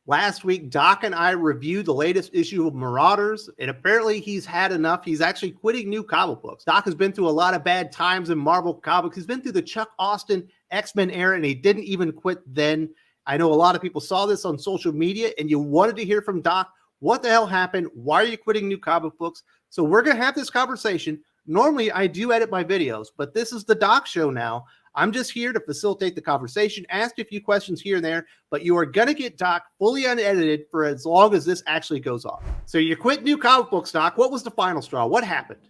Last week, Doc and I reviewed the latest issue of Marauders, and apparently he's had enough. He's actually quitting new comic books. Doc has been through a lot of bad times in Marvel Comics. He's been through the Chuck Austin X-Men era, and he didn't even quit then. I know a lot of people saw this on social media, and you wanted to hear from Doc. What the hell happened? Why are you quitting new comic books? So we're going to have this conversation. Normally, I do edit my videos, but this is the Doc show now. I'm just here to facilitate the conversation, ask a few questions here and there, but you are going to get Doc fully unedited for as long as this actually goes on. So you quit new comic books, Doc. What was the final straw? What happened?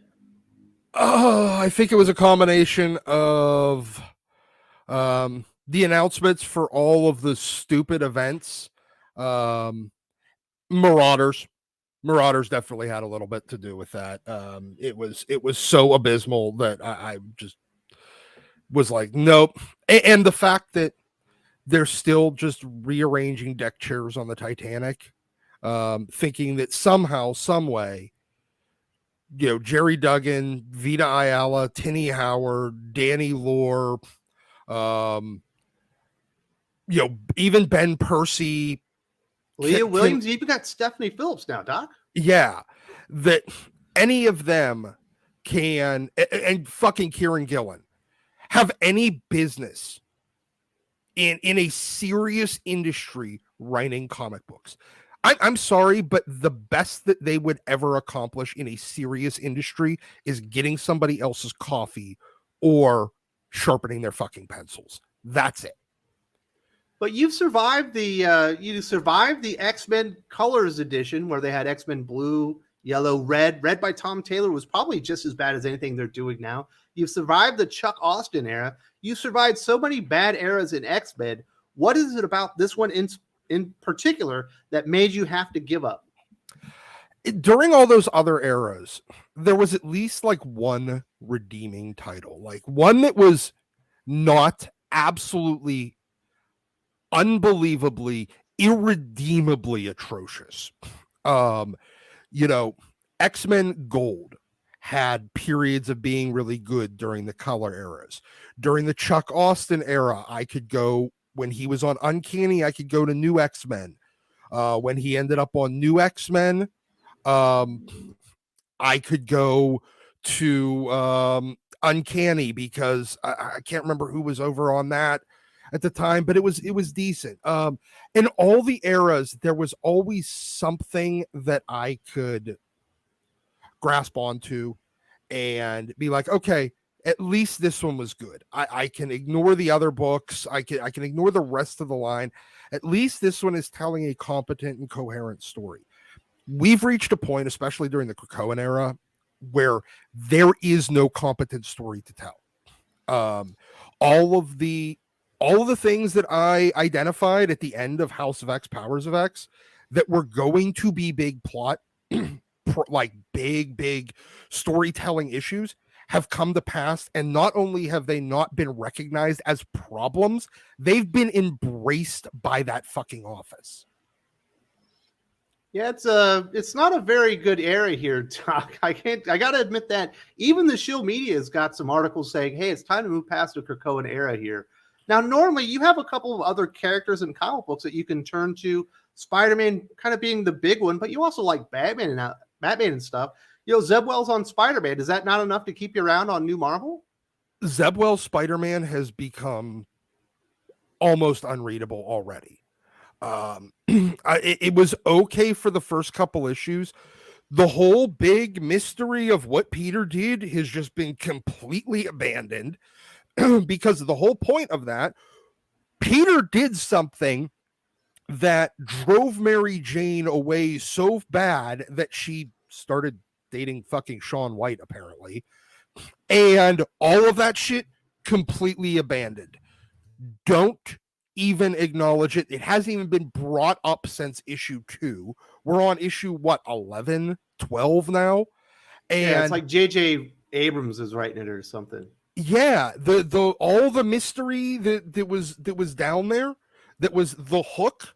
Oh, I think it was a combination of the announcements for all of the stupid events. Marauders definitely had a little bit to do with that. It was so abysmal that I just was like, nope. And the fact that they're still just rearranging deck chairs on the Titanic, thinking that somehow, some way, Jerry Duggan, Vita Ayala, Tinny Howard, Danny Lore, even Ben Percy, Leah Williams, you even got Stephanie Phillips now, Doc. Yeah, that any of them can, and fucking Kieran Gillen, have any business in a serious industry writing comic books. I'm sorry, but the best that they would ever accomplish in a serious industry is getting somebody else's coffee or sharpening their fucking pencils. That's it. But you've survived the X-Men Colors edition where they had X-Men Blue, Yellow, Red. Red by Tom Taylor was probably just as bad as anything they're doing now. You've survived the Chuck Austin era. You survived so many bad eras in X-Men. What is it about this one in particular that made you have to give up? During all those other eras, there was at least like one redeeming title, like one that was not absolutely unbelievably, irredeemably atrocious. X-Men Gold had periods of being really good during the color eras. During the Chuck Austin era, I could go, when he was on Uncanny, I could go to New X-Men. When he ended up on New X-Men, I could go to Uncanny because I can't remember who was over on that at the time, but it was decent. In all the eras, there was always something that I could grasp onto and be like, okay, at least this one was good. I can ignore the other books. I can ignore the rest of the line. At least this one is telling a competent and coherent story. We've reached a point, especially during the Krakoan era, where there is no competent story to tell. All of the things that I identified at the end of House of X, Powers of X, that were going to be big plot, like big storytelling issues, have come to pass. And not only have they not been recognized as problems, they've been embraced by that fucking office. Yeah, it's not a very good area here, Doc. I gotta admit that even the Shield Media has got some articles saying, hey, it's time to move past the Krakoan era here. Now, normally you have a couple of other characters in comic books that you can turn to, Spider-Man kind of being the big one, but you also like Batman and stuff. Zeb Wells on Spider-Man. Is that not enough to keep you around on New Marvel? Zeb Wells Spider-Man has become almost unreadable already. It was okay for the first couple issues. The whole big mystery of what Peter did has just been completely abandoned because the whole point of that, Peter did something that drove Mary Jane away so bad that she started dating fucking Shaun White, apparently. And all of that shit completely abandoned. Don't even acknowledge it. It hasn't even been brought up since issue 2. We're on issue 11, 12 now. And yeah, it's like J.J. Abrams is writing it or something. Yeah, the all the mystery that was down there, that was the hook,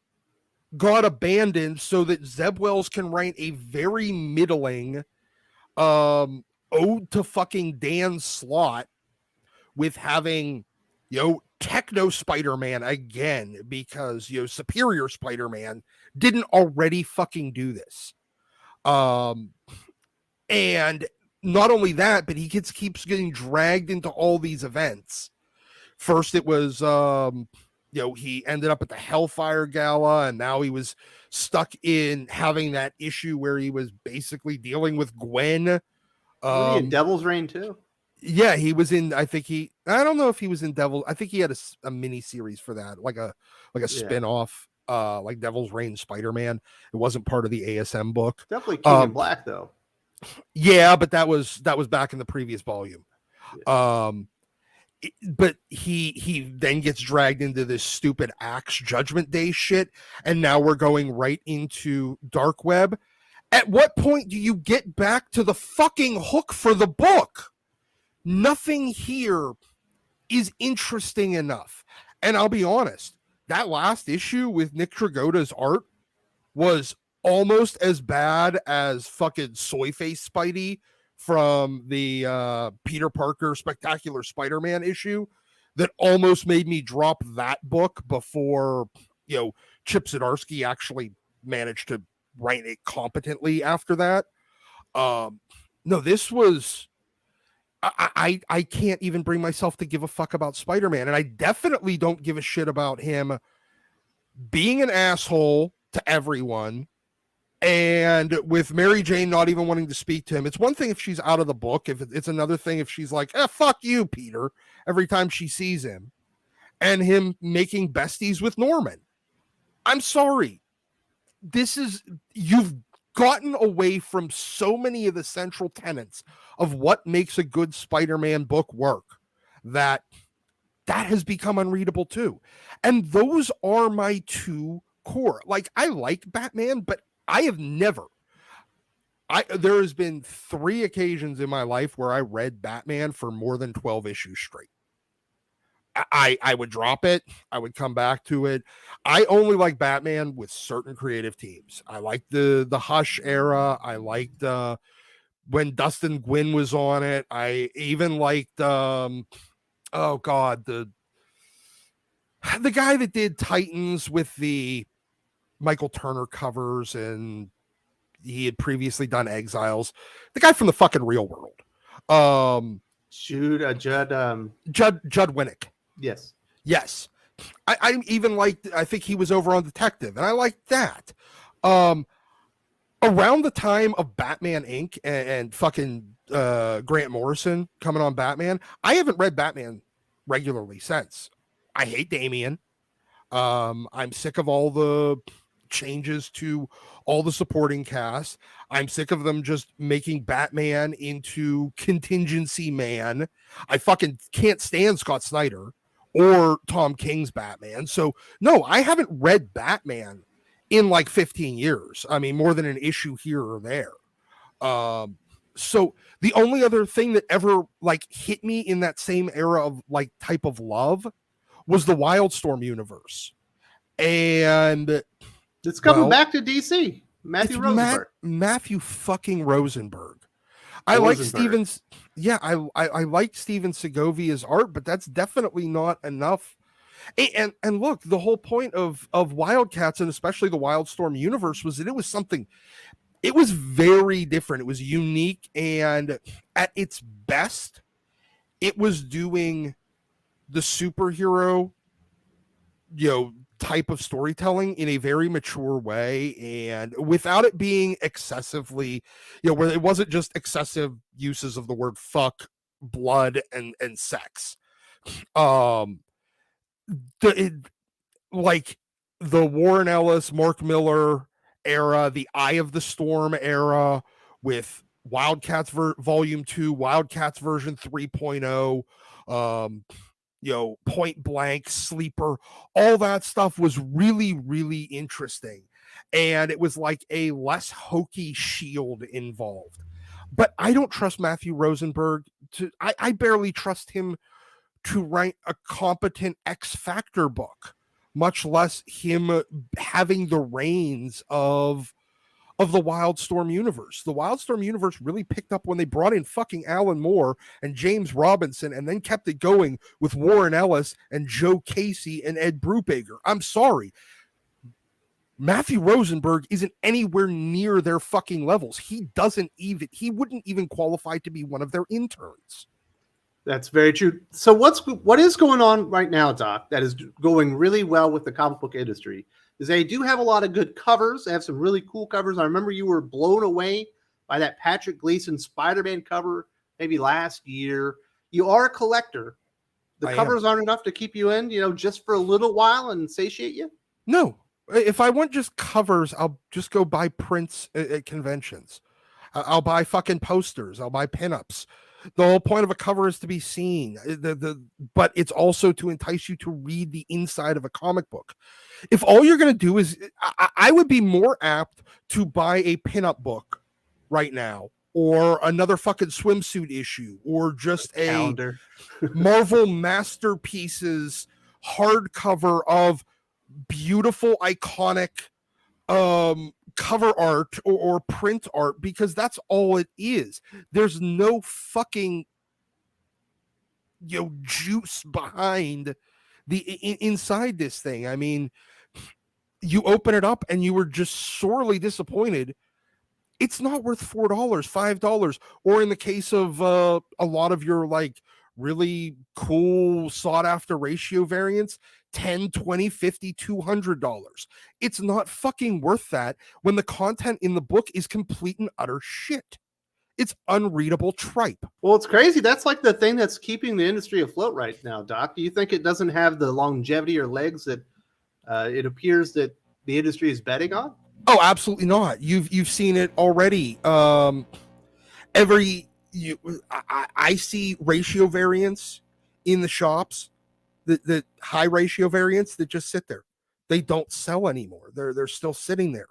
got abandoned so that Zeb Wells can write a very middling ode to fucking Dan Slott with having Techno Spider-Man again, because Superior Spider-Man didn't already fucking do this. And not only that, but he keeps getting dragged into all these events. First it was he ended up at the Hellfire Gala, and now he was stuck in having that issue where he was basically dealing with Gwen. Was he in Devil's Reign too? Yeah, he was in. I don't know if he was in Devil. I think he had a mini series for that, like a spin-off, like Devil's Reign Spider-Man. It wasn't part of the ASM book. Definitely King in Black though. Yeah, but that was back in the previous volume. Yeah. But he then gets dragged into this stupid Axe Judgment Day shit, and now we're going right into Dark Web. At what point do you get back to the fucking hook for the book? Nothing here is interesting enough. And I'll be honest, that last issue with Nick Dragotta's art was almost as bad as fucking Soy Face Spidey from the Peter Parker Spectacular Spider-Man issue that almost made me drop that book before, Chip Zdarsky actually managed to write it competently after that. No, this was... I can't even bring myself to give a fuck about Spider-Man, and I definitely don't give a shit about him being an asshole to everyone, and with Mary Jane not even wanting to speak to him. It's one thing if she's out of the book. If it's another thing if she's like, fuck you, Peter, every time she sees him, and him making besties with Norman. I'm sorry. You've gotten away from so many of the central tenets of what makes a good Spider-Man book work that has become unreadable too. And those are my two core. Like, I like Batman, but I have never. There has been 3 occasions in my life where I read Batman for more than 12 issues straight. I would drop it. I would come back to it. I only like Batman with certain creative teams. I like the Hush era. I liked when Dustin Gwinn was on it. I even liked the guy that did Titans with the Michael Turner covers, and he had previously done Exiles. The guy from the fucking Real World. Judd Winnick. Yes. I even liked, I think he was over on Detective, and I liked that. Around the time of Batman Inc. and fucking Grant Morrison coming on Batman, I haven't read Batman regularly since. I hate Damian. I'm sick of all the changes to all the supporting cast. I'm sick of them just making Batman into contingency man. I fucking can't stand Scott Snyder or Tom King's Batman. So no, I haven't read Batman in like 15 years. I mean, more than an issue here or there. So the only other thing that ever like hit me in that same era of like type of love was the Wildstorm universe. And it's coming back to DC. Matthew Rosenberg. Matthew fucking Rosenberg. I like Steven's. Yeah, I like Steven Segovia's art, but that's definitely not enough. And look, the whole point of Wildcats, and especially the Wildstorm universe, was that it was something. It was very different. It was unique, and at its best, it was doing the superhero, type of storytelling in a very mature way, and without it being excessively, where it wasn't just excessive uses of the word fuck, blood, and sex. Like the Warren Ellis, Mark Miller era, the Eye of the Storm era, with Wildcats Volume 2, Wildcats version 3.0, Point Blank, Sleeper, all that stuff was really, really interesting. And it was like a less hokey Shield involved. But I don't trust Matthew Rosenberg I barely trust him to write a competent X Factor book, much less him having the reins of of the Wildstorm universe. The Wildstorm universe really picked up when they brought in fucking Alan Moore and James Robinson and then kept it going with Warren Ellis and Joe Casey and Ed Brubaker. I'm sorry. Matthew Rosenberg isn't anywhere near their fucking levels. He wouldn't even qualify to be one of their interns. That's very true. So what is going on right now, Doc, that is going really well with the comic book industry is they do have a lot of good covers. They have some really cool covers. I remember you were blown away by that Patrick Gleason Spider-Man cover maybe last year. You are a collector. The covers aren't enough to keep you in, just for a little while and satiate you? No. If I want just covers, I'll just go buy prints at conventions. I'll buy fucking posters. I'll buy pinups. The whole point of a cover is to be seen, but it's also to entice you to read the inside of a comic book. If all you're going to do is, I would be more apt to buy a pinup book right now, or another fucking swimsuit issue, or just a calendar. Marvel Masterpieces hardcover of beautiful, iconic cover art or print art, because that's all it is. There's no fucking juice behind the inside this thing. I mean, you open it up and you were just sorely disappointed. It's not worth $4, $5, or in the case of a lot of your like really cool sought after ratio variants, $10, $20, $50, $200. It's not fucking worth that when the content in the book is complete and utter shit. It's unreadable tripe. Well, it's crazy. That's like the thing that's keeping the industry afloat right now, Doc. Do you think it doesn't have the longevity or legs that it appears that the industry is betting on? Oh, absolutely not. You've seen it already. I see ratio variants in the shops, the high ratio variants that just sit there. They don't sell anymore. They're still sitting there.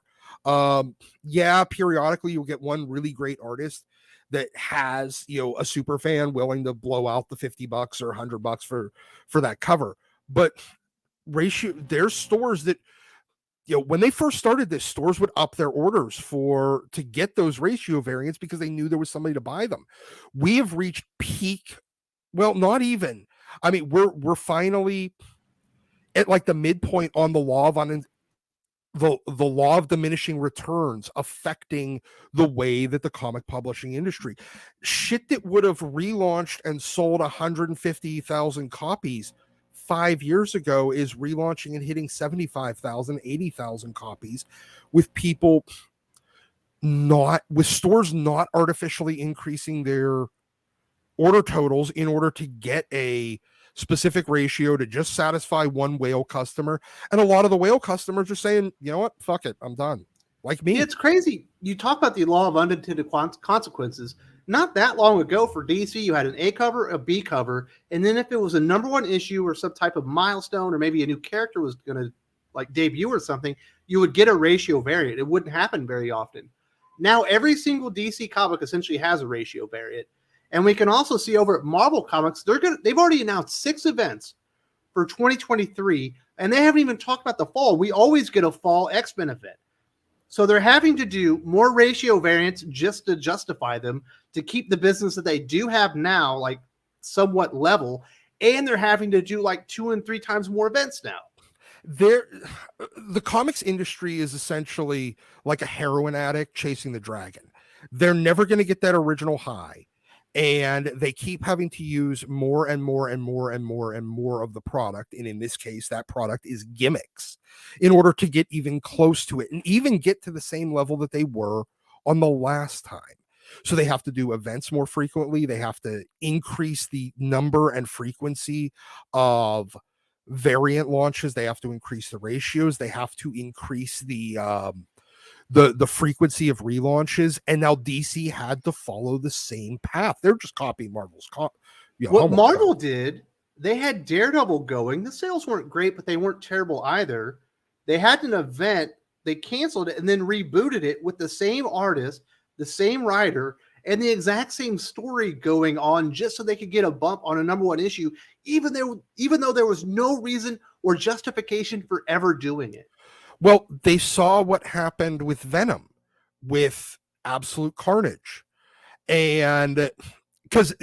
Periodically you'll get one really great artist that has, a super fan willing to blow out the $50 or $100 for that cover. But there's stores that, when they first started this, stores would up their orders to get those ratio variants because they knew there was somebody to buy them. We have reached peak. Well, not even. I mean, we're finally at like the midpoint on the law of diminishing returns affecting the way that the comic publishing industry, shit that would have relaunched and sold 150,000 copies 5 years ago, is relaunching and hitting 75,000, 80,000 copies, with stores not artificially increasing their order totals in order to get a specific ratio to just satisfy one whale customer. And a lot of the whale customers are saying, you know what, fuck it, I'm done. Like me. It's crazy. You talk about the law of unintended consequences. Not that long ago for DC, you had an A cover, a B cover, and then if it was a number one issue or some type of milestone, or maybe a new character was going to like debut or something, you would get a ratio variant. It wouldn't happen very often. Now every single DC comic essentially has a ratio variant. And we can also see over at Marvel Comics, they've already announced 6 events for 2023, and they haven't even talked about the fall. We always get a fall X-Men event. So they're having to do more ratio variants just to justify them, to keep the business that they do have now like somewhat level, and they're having to do like 2 and 3 times more events now. The comics industry is essentially like a heroin addict chasing the dragon. They're never going to get that original high. And they keep having to use more and more and more and more and more of the product. And in this case, that product is gimmicks, in order to get even close to it and even get to the same level that they were on the last time. So they have to do events more frequently. They have to increase the number and frequency of variant launches. They have to increase the ratios. They have to increase the frequency of relaunches, and now DC had to follow the same path. They're just copying Marvel's what Marvel did. They had Daredevil going. The sales weren't great, but they weren't terrible either. They had an event, they canceled it and then rebooted it with the same artist, the same writer, and the exact same story going on, just so they could get a bump on a number one issue, even though there was no reason or justification for ever doing it. Well, they saw what happened with Venom. with Absolute Carnage. And because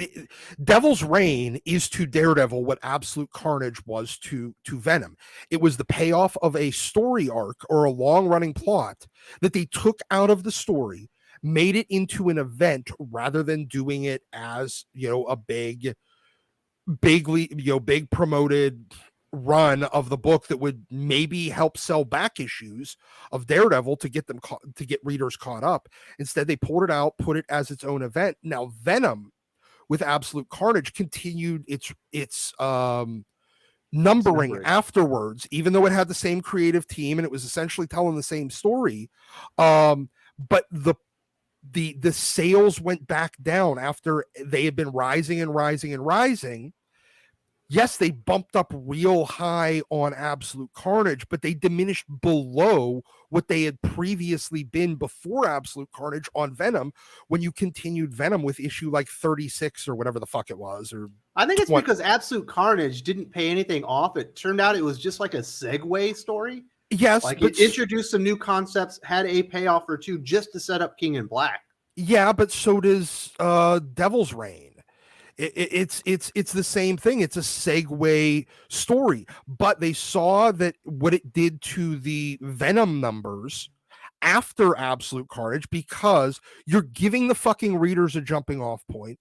Devil's Reign is to Daredevil what Absolute Carnage was to Venom. It was the payoff of a story arc or a long running plot that they took out of the story, made it into an event rather than doing it as, a big promoted run of the book that would maybe help sell back issues of Daredevil to get them to get readers caught up. Instead, they pulled it out, put it as its own event. Now Venom with Absolute Carnage continued its numbering afterwards, even though it had the same creative team and it was essentially telling the same story. But the sales went back down after they had been rising and rising and rising. Yes, they bumped up real high on Absolute Carnage, but they diminished below what they had previously been before Absolute Carnage on Venom when you continued Venom with issue like 36 or whatever the fuck it was. Or I think it's because Absolute Carnage didn't pay anything off. It turned out it was just like a segue story. Yes. Like it introduced some new concepts, had a payoff or two just to set up King in Black. Yeah, but so does Devil's Reign. It's the same thing. It's a segue story, but they saw that what it did to the Venom numbers after Absolute Carnage, because you're giving the fucking readers a jumping off point,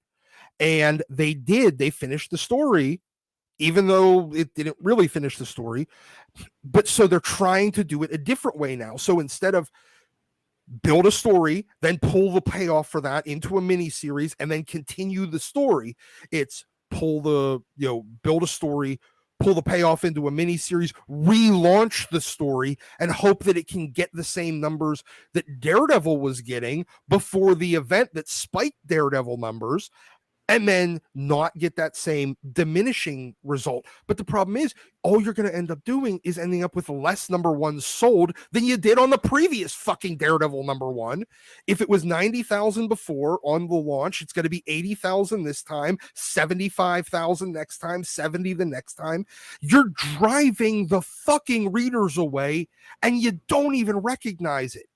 and they finished the story, even though it didn't really finish the story. But so they're trying to do it a different way now. So instead of build a story, then pull the payoff for that into a mini series, and then continue the story, it's build a story, pull the payoff into a mini series, relaunch the story, and hope that it can get the same numbers that Daredevil was getting before the event that spiked Daredevil numbers, and then not get that same diminishing result. But the problem is, all you're going to end up doing is ending up with less number ones sold than you did on the previous fucking Daredevil number one. If it was 90,000 before on the launch, it's going to be 80,000 this time, 75,000 next time, 70 the next time. You're driving the fucking readers away, and you don't even recognize it.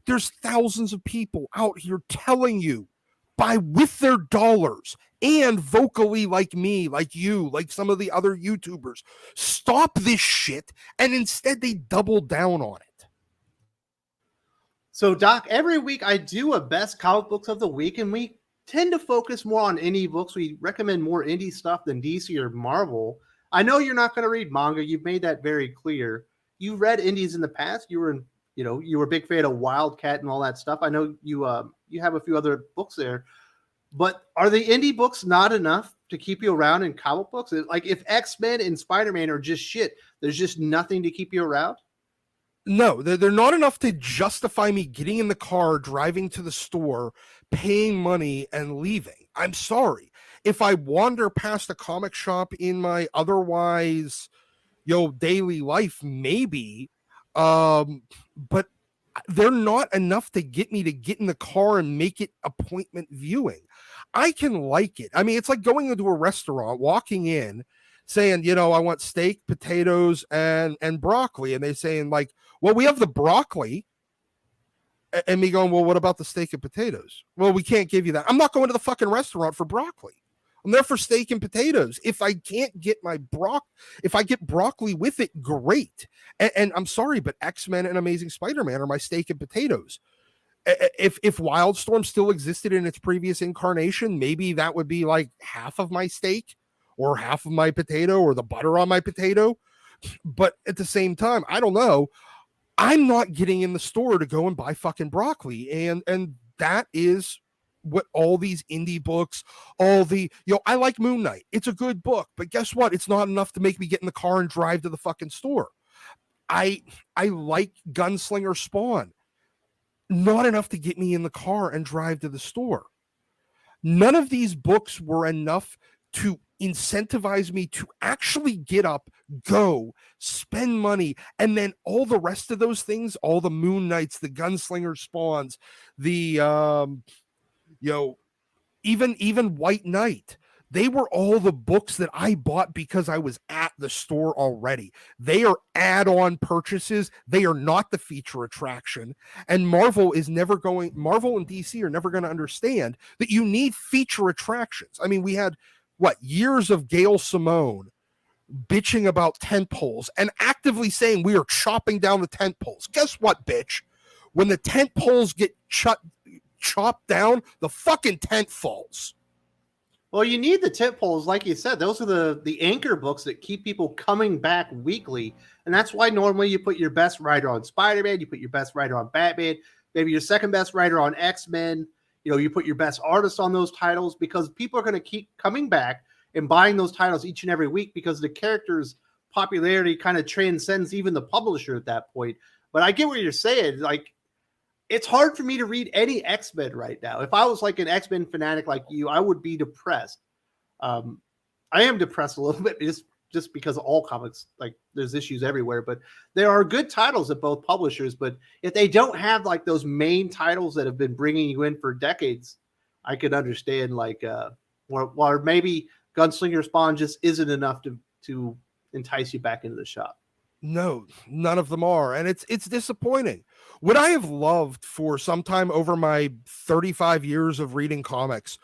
There's thousands of people out here telling you, buy with their dollars, and vocally, like me, like you, like some of the other YouTubers, stop this shit, and instead they double down on it. So, Doc, every week I do a best comic books of the week, and we tend to focus more on indie books. We recommend more indie stuff than DC or Marvel. I know you're not going to read manga. You've made that very clear. You read indies in the past. You were a big fan of Wildcat and all that stuff. I know you have a few other books there, but are the indie books not enough to keep you around in comic books? Like if X-Men and Spider-Man are just shit, there's just nothing to keep you around? No, they're not enough to justify me getting in the car, driving to the store, paying money, and leaving. I'm sorry. If I wander past a comic shop in my otherwise, daily life, maybe, but they're not enough to get me to get in the car and make it appointment viewing. I can like it. I mean, it's like going into a restaurant, walking in, saying, I want steak, potatoes, and broccoli. And they're saying like, well, we have the broccoli. And me going, well, what about the steak and potatoes? Well, we can't give you that. I'm not going to the fucking restaurant for broccoli. I'm there for steak and potatoes. If I can't get if I get broccoli with it, great. And I'm sorry, but X-Men and Amazing Spider-Man are my steak and potatoes. If Wildstorm still existed in its previous incarnation, maybe that would be like half of my steak or half of my potato or the butter on my potato. But at the same time, I don't know. I'm not getting in the store to go and buy fucking broccoli. And that is what all these indie books, I like Moon Knight. It's a good book, but guess what? It's not enough to make me get in the car and drive to the fucking store. I like Gunslinger Spawn. Not enough to get me in the car and drive to the store. None of these books were enough to incentivize me to actually get up, go, spend money, and then all the rest of those things, all the Moon Knights, the Gunslinger Spawns, the even White Knight, They were all the books that I bought because I was at the store already. They are add-on purchases. They are not the feature attraction. And Marvel and DC are never going to understand that you need feature attractions. I mean, we had years of Gail Simone bitching about tent poles and actively saying we are chopping down the tent poles. Guess what, bitch? When the tent poles get chopped down, the fucking tent falls. Well, you need the tent poles, like you said. Those are the anchor books that keep people coming back weekly, and that's why normally you put your best writer on Spider-Man, you put your best writer on Batman, maybe your second best writer on X-Men. You put your best artist on those titles because people are going to keep coming back and buying those titles each and every week because the character's popularity kind of transcends even the publisher at that point. But I get what you're saying. Like, it's hard for me to read any X-Men right now. If I was like an X-Men fanatic like you, I would be depressed. I am depressed a little bit just because of all comics, like there's issues everywhere, but there are good titles at both publishers. But if they don't have like those main titles that have been bringing you in for decades, I could understand or maybe Gunslinger Spawn just isn't enough to entice you back into the shop. No, none of them are. And it's disappointing. Would I have loved for some time over my 35 years of reading comics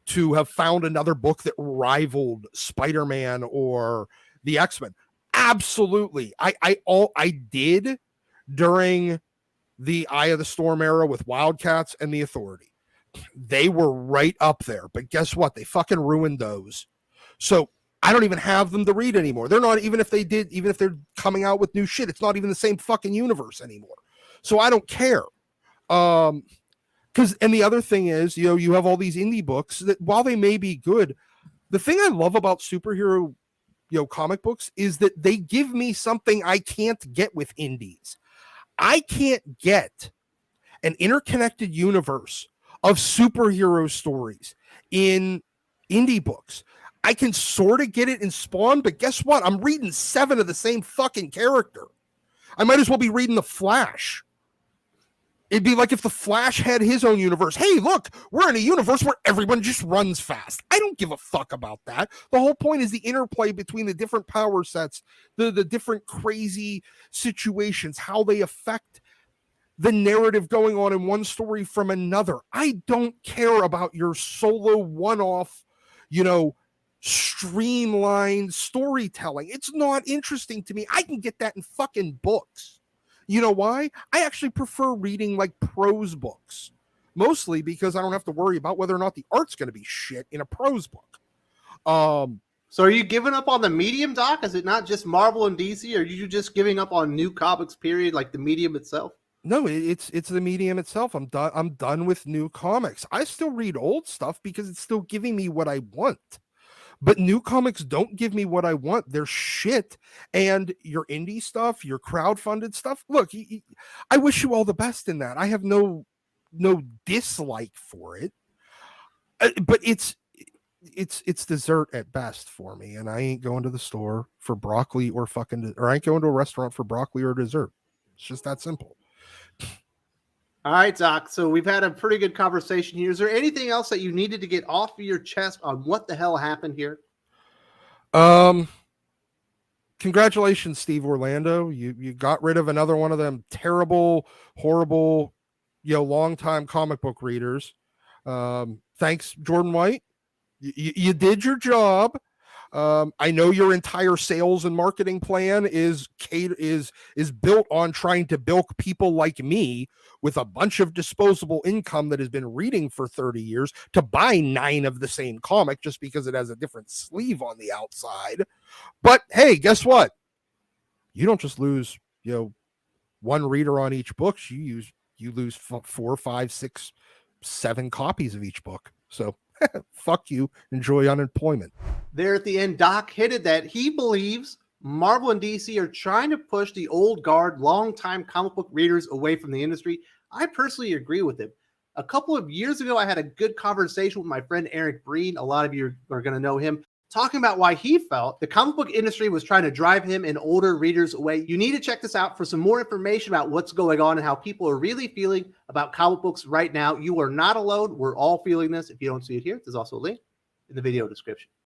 to have found another book that rivaled Spider-Man or the X-Men? Absolutely. I did during the Eye of the Storm era with Wildcats and the Authority. They were right up there. But guess what? They fucking ruined those. So I don't even have them to read anymore. They're not, even if they're coming out with new shit, it's not even the same fucking universe anymore. So I don't care. And the other thing is, you have all these indie books that while they may be good, the thing I love about superhero, comic books is that they give me something I can't get with indies. I can't get an interconnected universe of superhero stories in indie books. I can sort of get it in Spawn, but guess what? I'm reading 7 of the same fucking character. I might as well be reading The Flash. It'd be like if The Flash had his own universe. Hey, look, we're in a universe where everyone just runs fast. I don't give a fuck about that. The whole point is the interplay between the different power sets, the different crazy situations, how they affect the narrative going on in one story from another. I don't care about your solo one-off, streamlined storytelling. It's not interesting to me. I can get that in fucking books. You know why? I actually prefer reading like prose books, mostly because I don't have to worry about whether or not the art's going to be shit in a prose book. So are you giving up on the medium, Doc? Is it not just Marvel and DC? Or are you just giving up on new comics, period, like the medium itself? No, it's the medium itself. I'm done with new comics. I still read old stuff because it's still giving me what I want. But new comics don't give me what I want. They're shit. And your indie stuff, your crowdfunded stuff, look, I wish you all the best in that. I have no dislike for it. But it's dessert at best for me. And I ain't going to the store for broccoli or I ain't going to a restaurant for broccoli or dessert. It's just that simple. All right, Doc. So we've had a pretty good conversation here. Is there anything else that you needed to get off of your chest on what the hell happened here? Congratulations, Steve Orlando. You got rid of another one of them terrible, horrible, longtime comic book readers. Thanks, Jordan White. You did your job. I know your entire sales and marketing plan is built on trying to bilk people like me with a bunch of disposable income that has been reading for 30 years to buy 9 of the same comic just because it has a different sleeve on the outside. But hey, guess what? You don't just lose, one reader on each book. You lose 4, 5, 6, 7 copies of each book. So fuck you. Enjoy unemployment. There at the end, Doc hinted that he believes Marvel and DC are trying to push the old guard, longtime comic book readers away from the industry. I personally agree with him. A couple of years ago, I had a good conversation with my friend Eric Breen. A lot of you are going to know him, talking about why he felt the comic book industry was trying to drive him and older readers away. You need to check this out for some more information about what's going on and how people are really feeling about comic books right now. You are not alone. We're all feeling this. If you don't see it here, there's also a link in the video description.